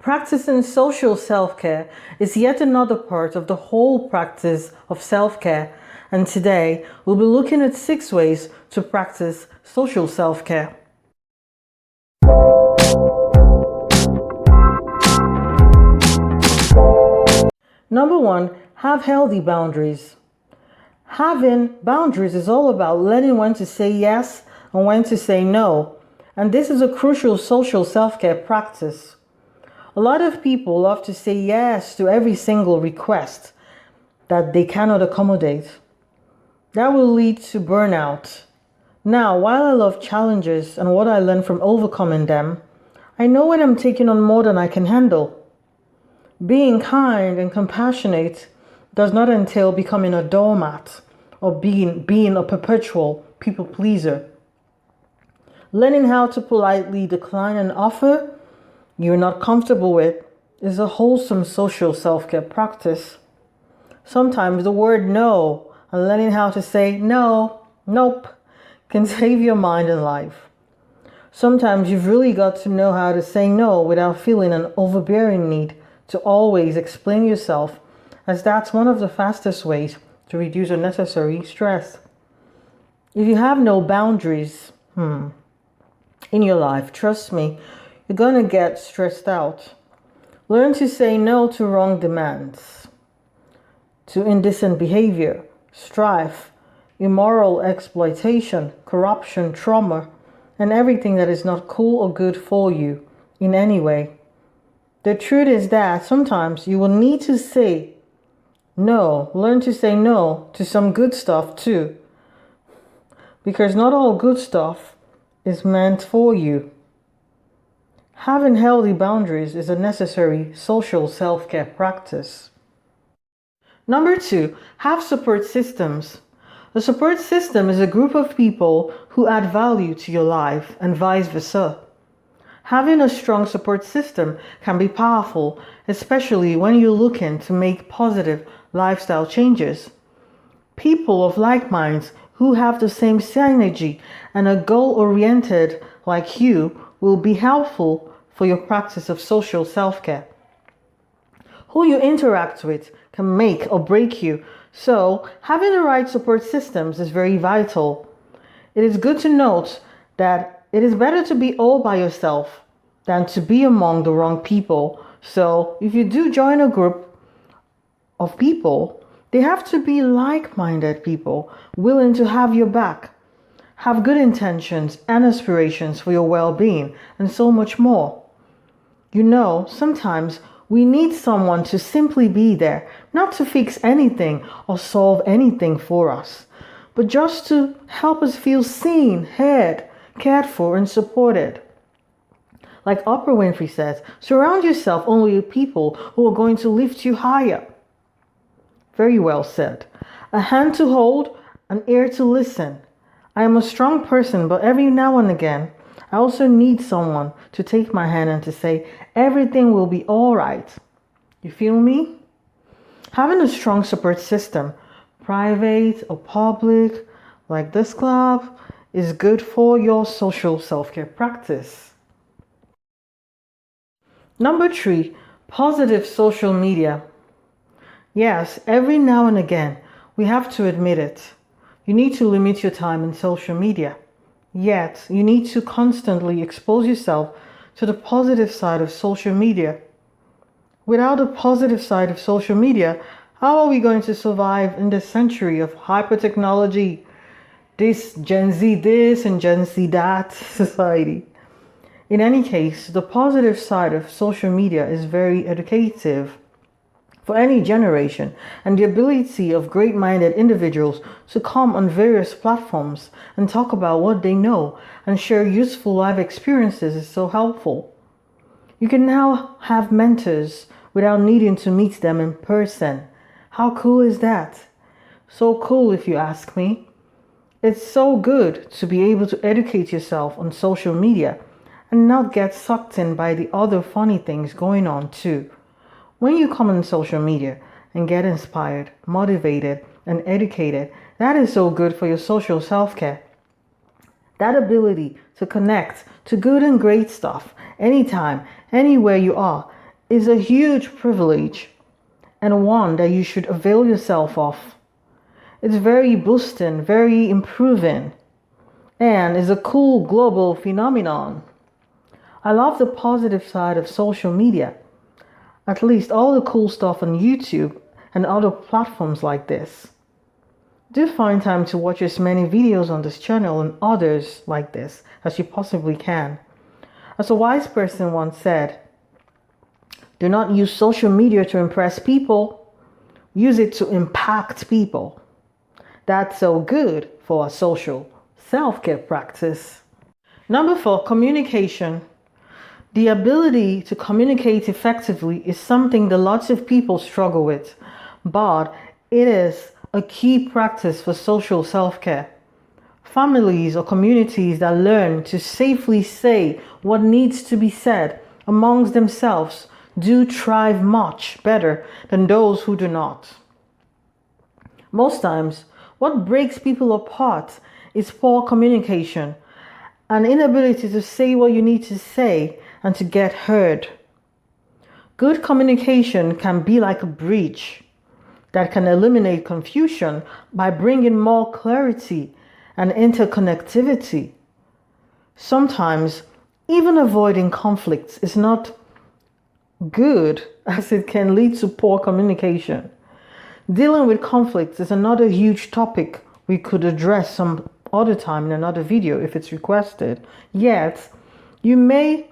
Practicing social self-care is yet another part of the whole practice of self-care, and today we'll be looking at 6 ways to practice social self-care. Number 1, have healthy boundaries. Having boundaries is all about learning when to say yes and when to say no, and this is a crucial social self-care practice. A lot of people love to say yes to every single request that they cannot accommodate. That will lead to burnout. Now, while I love challenges and what I learn from overcoming them, I know when I'm taking on more than I can handle. Being kind and compassionate does not entail becoming a doormat or being a perpetual people pleaser. Learning how to politely decline an offer you're not comfortable with is a wholesome social self-care practice. Sometimes the word no and learning how to say no, nope, can save your mind and life. Sometimes you've really got to know how to say no without feeling an overbearing need to always explain yourself, as that's one of the fastest ways to reduce unnecessary stress. If you have no boundaries in your life, trust me, you're going to get stressed out. Learn to say no to wrong demands, to indecent behavior, strife, immoral exploitation, corruption, trauma, and everything that is not cool or good for you in any way. The truth is that sometimes you will need to say no. Learn to say no to some good stuff too, because not all good stuff is meant for you. Having healthy boundaries is a necessary social self-care practice. Number 2, have support systems. A support system is a group of people who add value to your life and vice versa. Having a strong support system can be powerful, especially when you're looking to make positive lifestyle changes. People of like minds who have the same synergy and are goal-oriented like you will be helpful for your practice of social self-care. Who you interact with can make or break you, so having the right support systems is very vital. It is good to note that it is better to be all by yourself than to be among the wrong people. So if you do join a group of people, they have to be like-minded people, willing to have your back, have good intentions and aspirations for your well-being, and so much more. You know, sometimes we need someone to simply be there, not to fix anything or solve anything for us, but just to help us feel seen, heard, cared for, and supported. Like Oprah Winfrey says, surround yourself only with people who are going to lift you higher. Very well said. A hand to hold, an ear to listen. I am a strong person, but every now and again, I also need someone to take my hand and to say, everything will be all right. You feel me? Having a strong support system, private or public, like this club, is good for your social self-care practice. Number 3, positive social media. Yes, every now and again, we have to admit it. You need to limit your time in social media. Yet, you need to constantly expose yourself to the positive side of social media. Without the positive side of social media, how are we going to survive in this century of hyper-technology, this Gen Z this and Gen Z that society? In any case, the positive side of social media is very educative for any generation, and the ability of great-minded individuals to come on various platforms and talk about what they know and share useful life experiences is so helpful. You can now have mentors without needing to meet them in person. How cool is that? So cool if you ask me. It's so good to be able to educate yourself on social media and not get sucked in by the other funny things going on too. When you come on social media and get inspired, motivated, and educated, that is so good for your social self-care. That ability to connect to good and great stuff anytime, anywhere you are, is a huge privilege and one that you should avail yourself of. It's very boosting, very improving, and is a cool global phenomenon. I love the positive side of social media. At least all the cool stuff on YouTube and other platforms like this. Do find time to watch as many videos on this channel and others like this as you possibly can. As a wise person once said, do not use social media to impress people, use it to impact people. That's so good for a social self-care practice. Number 4, communication. The ability to communicate effectively is something that lots of people struggle with, but it is a key practice for social self-care. Families or communities that learn to safely say what needs to be said amongst themselves do thrive much better than those who do not. Most times, what breaks people apart is poor communication, an inability to say what you need to say and to get heard. Good communication can be like a bridge that can eliminate confusion by bringing more clarity and interconnectivity. Sometimes, even avoiding conflicts is not good as it can lead to poor communication. Dealing with conflicts is another huge topic we could address some other time in another video if it's requested. Yet, you may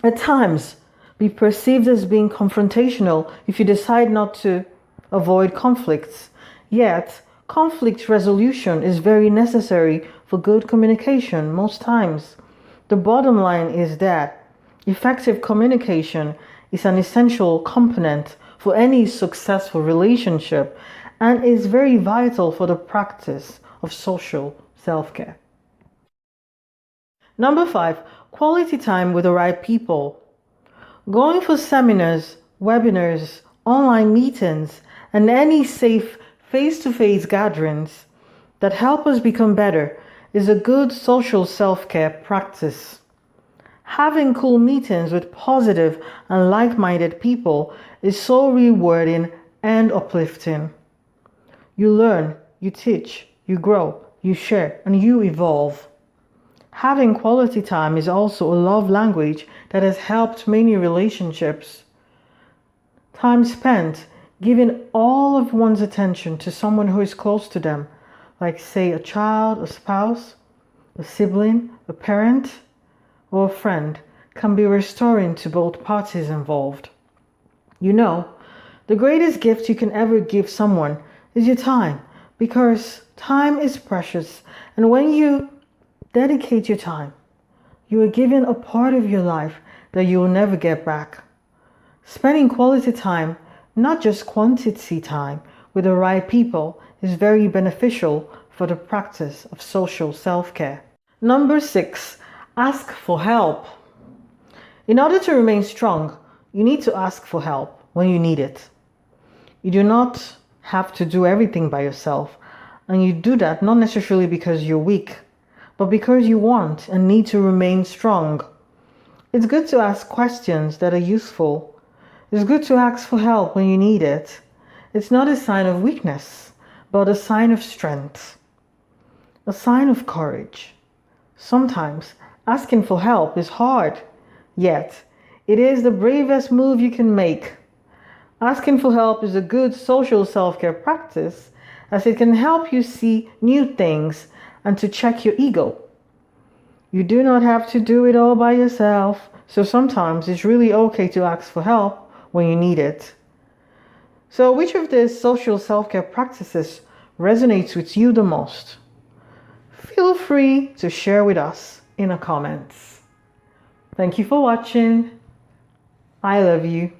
at times be perceived as being confrontational if you decide not to avoid conflicts. Yet, conflict resolution is very necessary for good communication most times. The bottom line is that effective communication is an essential component for any successful relationship and is very vital for the practice of social self-care. Number 5, quality time with the right people. Going for seminars, webinars, online meetings, and any safe face-to-face gatherings that help us become better is a good social self-care practice. Having cool meetings with positive and like-minded people is so rewarding and uplifting. You learn, you teach, you grow, you share, and you evolve. Having quality time is also a love language that has helped many relationships. Time spent giving all of one's attention to someone who is close to them, like say a child, a spouse, a sibling, a parent, or a friend, can be restoring to both parties involved. You know, the greatest gift you can ever give someone is your time, because time is precious, and when you dedicate your time, you are giving a part of your life that you will never get back. Spending quality time, not just quantity time, with the right people is very beneficial for the practice of social self-care. Number 6, ask for help. In order to remain strong, you need to ask for help when you need it. You do not have to do everything by yourself, and you do that not necessarily because you're weak, but because you want and need to remain strong. It's good to ask questions that are useful. It's good to ask for help when you need it. It's not a sign of weakness, but a sign of strength, a sign of courage. Sometimes asking for help is hard, yet it is the bravest move you can make. Asking for help is a good social self-care practice, as it can help you see new things and to check your ego. You do not have to do it all by yourself, so sometimes it's really okay to ask for help when you need it. So which of these social self-care practices resonates with you the most? Feel free to share with us in the comments. Thank you for watching. I love you.